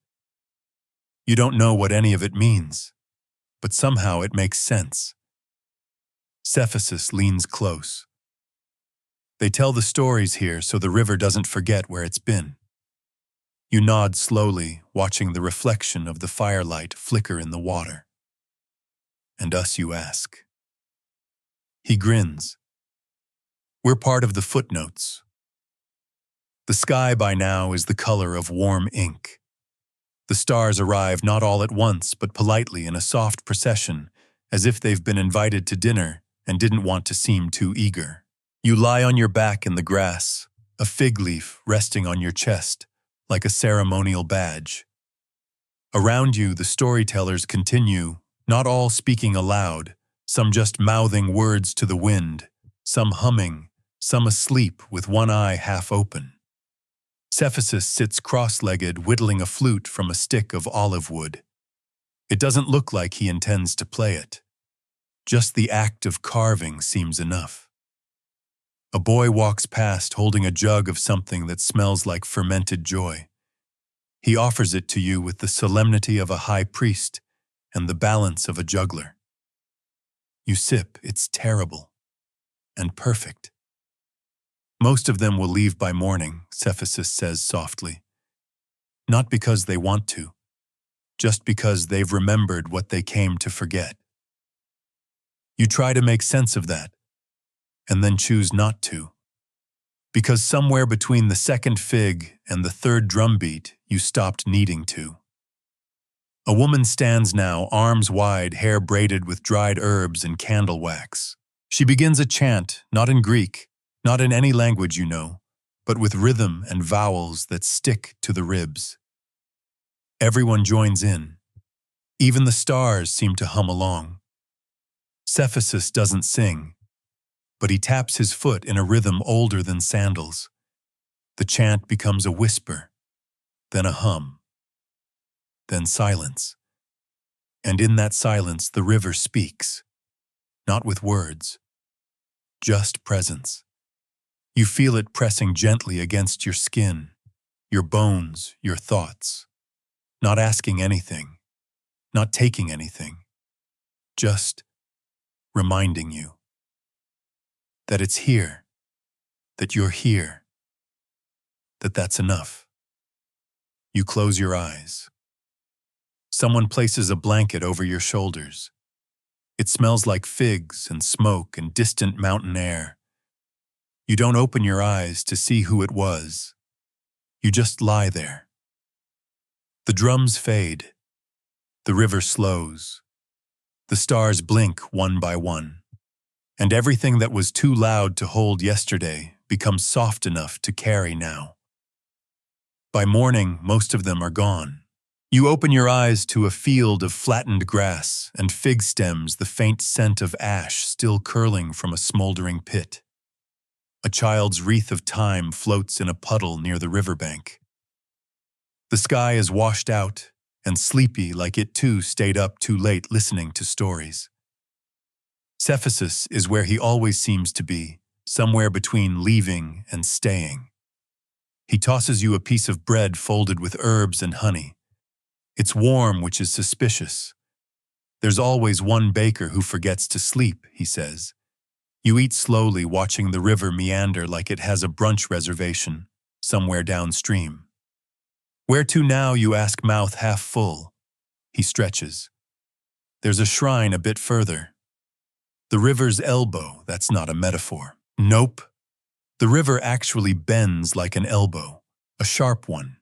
You don't know what any of it means, but somehow it makes sense. Cephasus leans close. They tell the stories here so the river doesn't forget where it's been. You nod slowly, watching the reflection of the firelight flicker in the water. And us, you ask. He grins. We're part of the footnotes. The sky by now is the color of warm ink. The stars arrive not all at once, but politely in a soft procession, as if they've been invited to dinner and didn't want to seem too eager. You lie on your back in the grass, a fig leaf resting on your chest, like a ceremonial badge. Around you, the storytellers continue, not all speaking aloud, some just mouthing words to the wind, some humming, some asleep with one eye half open. Cephasus sits cross-legged, whittling a flute from a stick of olive wood. It doesn't look like he intends to play it. Just the act of carving seems enough. A boy walks past holding a jug of something that smells like fermented joy. He offers it to you with the solemnity of a high priest and the balance of a juggler. You sip, it's terrible and perfect. Most of them will leave by morning, Cephasus says softly. Not because they want to, just because they've remembered what they came to forget. You try to make sense of that, and then choose not to. Because somewhere between the second fig and the third drumbeat, you stopped needing to. A woman stands now, arms wide, hair braided with dried herbs and candle wax. She begins a chant, not in Greek, not in any language you know, but with rhythm and vowels that stick to the ribs. Everyone joins in. Even the stars seem to hum along. Cephasus doesn't sing, but he taps his foot in a rhythm older than sandals. The chant becomes a whisper, then a hum, then silence. And in that silence, the river speaks, not with words, just presence. You feel it pressing gently against your skin, your bones, your thoughts, not asking anything, not taking anything, just reminding you that it's here, that you're here, that that's enough. You close your eyes. Someone places a blanket over your shoulders. It smells like figs and smoke and distant mountain air. You don't open your eyes to see who it was. You just lie there. The drums fade. The river slows. The stars blink one by one. And everything that was too loud to hold yesterday becomes soft enough to carry now. By morning, most of them are gone. You open your eyes to a field of flattened grass and fig stems, the faint scent of ash still curling from a smoldering pit. A child's wreath of time floats in a puddle near the riverbank. The sky is washed out and sleepy, like it too stayed up too late listening to stories. Cephasus is where he always seems to be, somewhere between leaving and staying. He tosses you a piece of bread folded with herbs and honey. It's warm, which is suspicious. There's always one baker who forgets to sleep, he says. You eat slowly, watching the river meander like it has a brunch reservation, somewhere downstream. Where to now, you ask, mouth half full. He stretches. There's a shrine a bit further. The river's elbow, that's not a metaphor. Nope. The river actually bends like an elbow, a sharp one.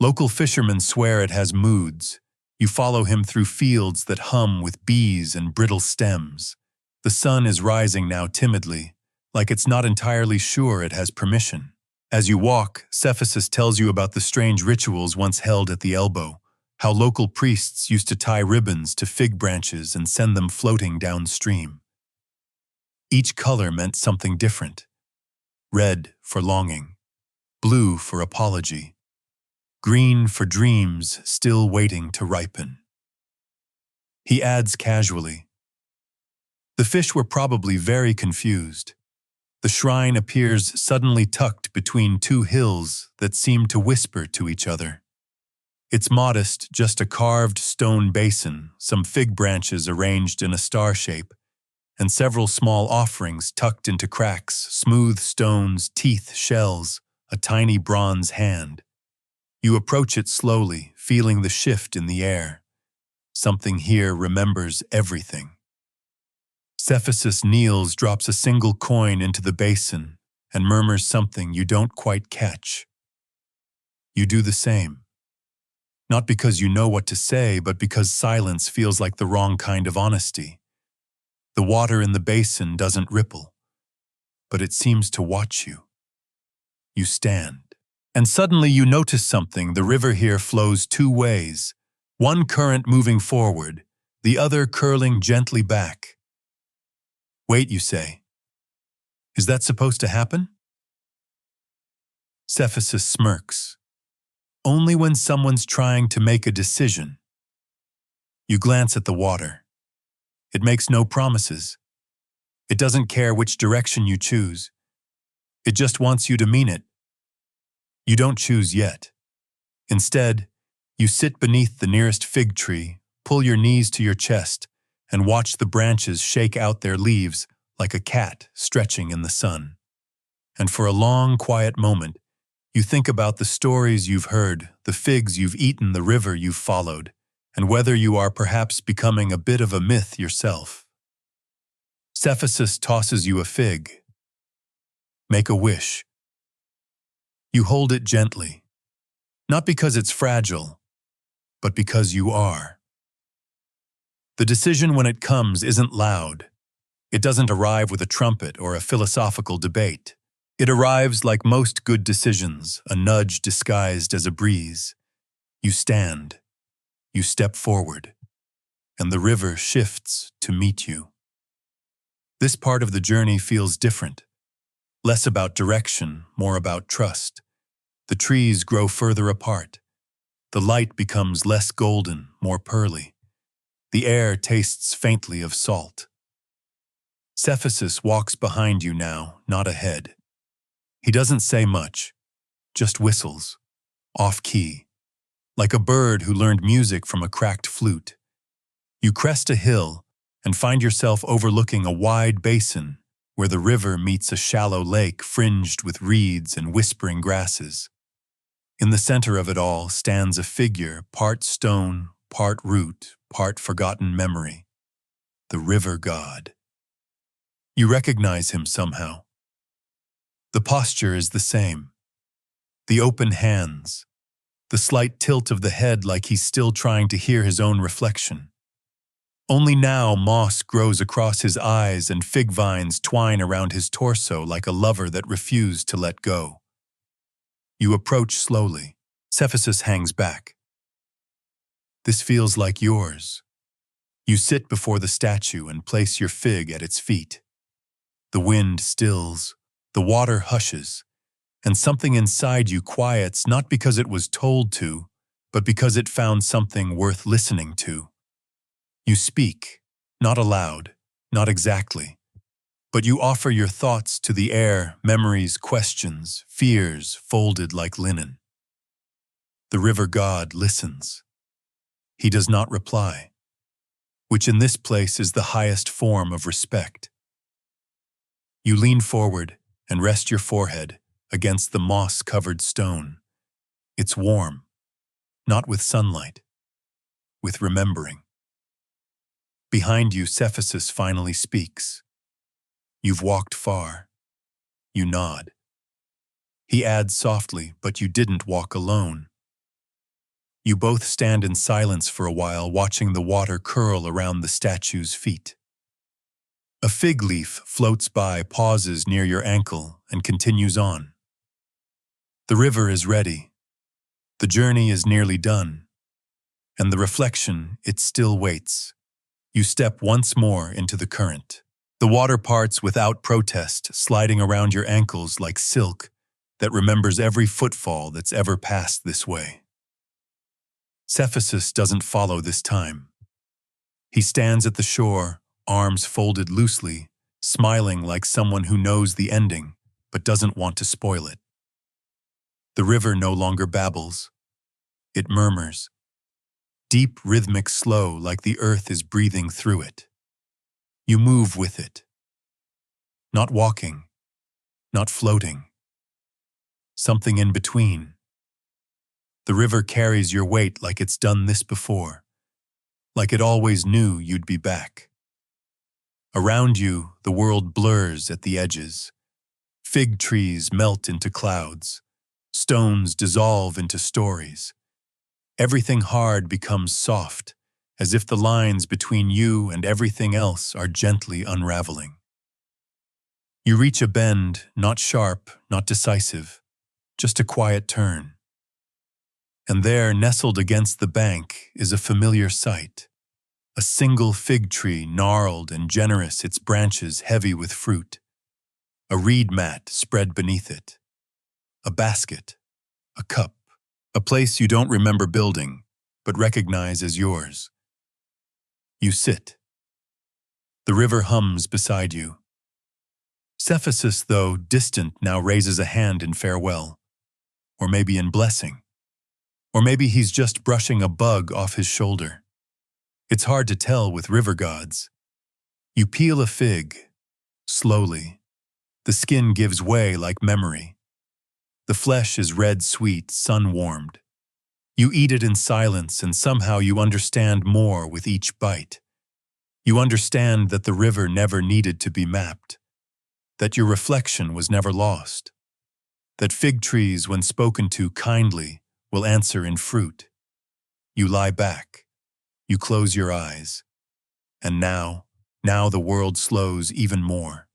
Local fishermen swear it has moods. You follow him through fields that hum with bees and brittle stems. The sun is rising now timidly, like it's not entirely sure it has permission. As you walk, Cephasus tells you about the strange rituals once held at the elbow, how local priests used to tie ribbons to fig branches and send them floating downstream. Each color meant something different. Red for longing, blue for apology, green for dreams still waiting to ripen. He adds casually, the fish were probably very confused. The shrine appears suddenly tucked between two hills that seem to whisper to each other. It's modest, just a carved stone basin, some fig branches arranged in a star shape, and several small offerings tucked into cracks, smooth stones, teeth, shells, a tiny bronze hand. You approach it slowly, feeling the shift in the air. Something here remembers everything. Cephasus kneels, drops a single coin into the basin, and murmurs something you don't quite catch. You do the same. Not because you know what to say, but because silence feels like the wrong kind of honesty. The water in the basin doesn't ripple, but it seems to watch you. You stand, and suddenly you notice something. The river here flows two ways, one current moving forward, the other curling gently back. Wait, you say. Is that supposed to happen? Cephasus smirks. Only when someone's trying to make a decision. You glance at the water. It makes no promises. It doesn't care which direction you choose. It just wants you to mean it. You don't choose yet. Instead, you sit beneath the nearest fig tree, pull your knees to your chest, and watch the branches shake out their leaves like a cat stretching in the sun. And for a long, quiet moment, you think about the stories you've heard, the figs you've eaten, the river you've followed, and whether you are perhaps becoming a bit of a myth yourself. Cephasus tosses you a fig. Make a wish. You hold it gently, not because it's fragile, but because you are. The decision when it comes isn't loud. It doesn't arrive with a trumpet or a philosophical debate. It arrives like most good decisions, a nudge disguised as a breeze. You stand, you step forward, and the river shifts to meet you. This part of the journey feels different, less about direction, more about trust. The trees grow further apart. The light becomes less golden, more pearly. The air tastes faintly of salt. Cephasus walks behind you now, not ahead. He doesn't say much, just whistles, off-key, like a bird who learned music from a cracked flute. You crest a hill and find yourself overlooking a wide basin where the river meets a shallow lake fringed with reeds and whispering grasses. In the center of it all stands a figure, part stone, part root, part forgotten memory, the river god. You recognize him somehow. The posture is the same. The open hands, the slight tilt of the head like he's still trying to hear his own reflection. Only now moss grows across his eyes and fig vines twine around his torso like a lover that refused to let go. You approach slowly. Cephasus hangs back. This feels like yours. You sit before the statue and place your fig at its feet. The wind stills, the water hushes, and something inside you quiets not because it was told to, but because it found something worth listening to. You speak, not aloud, not exactly, but you offer your thoughts to the air, memories, questions, fears folded like linen. The river god listens. He does not reply, which in this place is the highest form of respect. You lean forward and rest your forehead against the moss-covered stone. It's warm, not with sunlight, with remembering. Behind you, Cephasus finally speaks. You've walked far. You nod. He adds softly, but you didn't walk alone. You both stand in silence for a while, watching the water curl around the statue's feet. A fig leaf floats by, pauses near your ankle, and continues on. The river is ready. The journey is nearly done. And the reflection, it still waits. You step once more into the current. The water parts without protest, sliding around your ankles like silk that remembers every footfall that's ever passed this way. Cephasus doesn't follow this time. He stands at the shore, arms folded loosely, smiling like someone who knows the ending but doesn't want to spoil it. The river no longer babbles. It murmurs. Deep, rhythmic, slow, like the earth is breathing through it. You move with it. Not walking, not floating. Something in between. The river carries your weight like it's done this before, like it always knew you'd be back. Around you, the world blurs at the edges. Fig trees melt into clouds. Stones dissolve into stories. Everything hard becomes soft, as if the lines between you and everything else are gently unraveling. You reach a bend, not sharp, not decisive, just a quiet turn. And there, nestled against the bank, is a familiar sight. A single fig tree, gnarled and generous, its branches heavy with fruit. A reed mat spread beneath it. A basket, a cup, a place you don't remember building, but recognize as yours. You sit. The river hums beside you. Cephasus, though distant, now raises a hand in farewell, or maybe in blessing, or maybe he's just brushing a bug off his shoulder. It's hard to tell with river gods. You peel a fig, slowly. The skin gives way like memory. The flesh is red sweet, sun-warmed. You eat it in silence, and somehow you understand more with each bite. You understand that the river never needed to be mapped, that your reflection was never lost, that fig trees, when spoken to kindly, will answer in fruit. You lie back. You close your eyes. And now the world slows even more.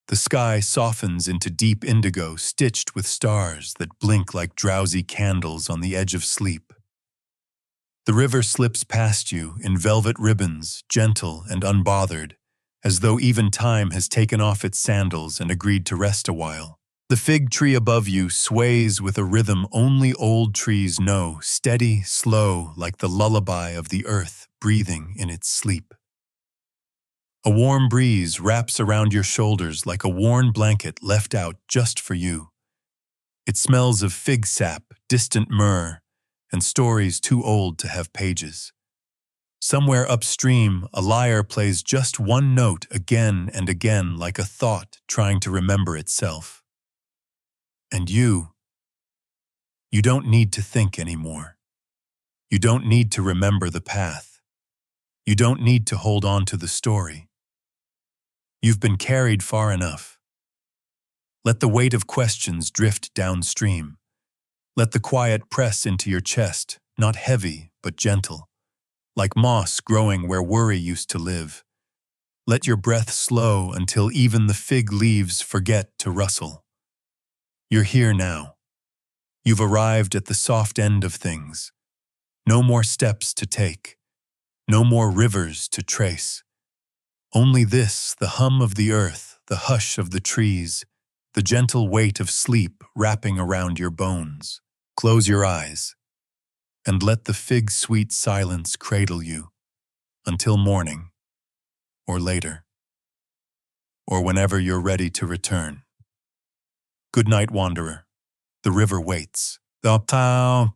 The sky softens into deep indigo stitched with stars that blink like drowsy candles on the edge of sleep. The river slips past you in velvet ribbons, gentle and unbothered, as though even time has taken off its sandals and agreed to rest a while. The fig tree above you sways with a rhythm only old trees know, steady, slow, like the lullaby of the earth breathing in its sleep. A warm breeze wraps around your shoulders like a worn blanket left out just for you. It smells of fig sap, distant myrrh, and stories too old to have pages. Somewhere upstream, a lyre plays just one note again and again like a thought trying to remember itself. And you don't need to think anymore. You don't need to remember the path. You don't need to hold on to the story. You've been carried far enough. Let the weight of questions drift downstream. Let the quiet press into your chest, not heavy, but gentle, like moss growing where worry used to live. Let your breath slow until even the fig leaves forget to rustle. You're here now. You've arrived at the soft end of things. No more steps to take. No more rivers to trace. Only this, the hum of the earth, the hush of the trees, the gentle weight of sleep wrapping around your bones. Close your eyes, and let the fig-sweet silence cradle you, until morning, or later, or whenever you're ready to return. Good night, wanderer. The river waits. Tom.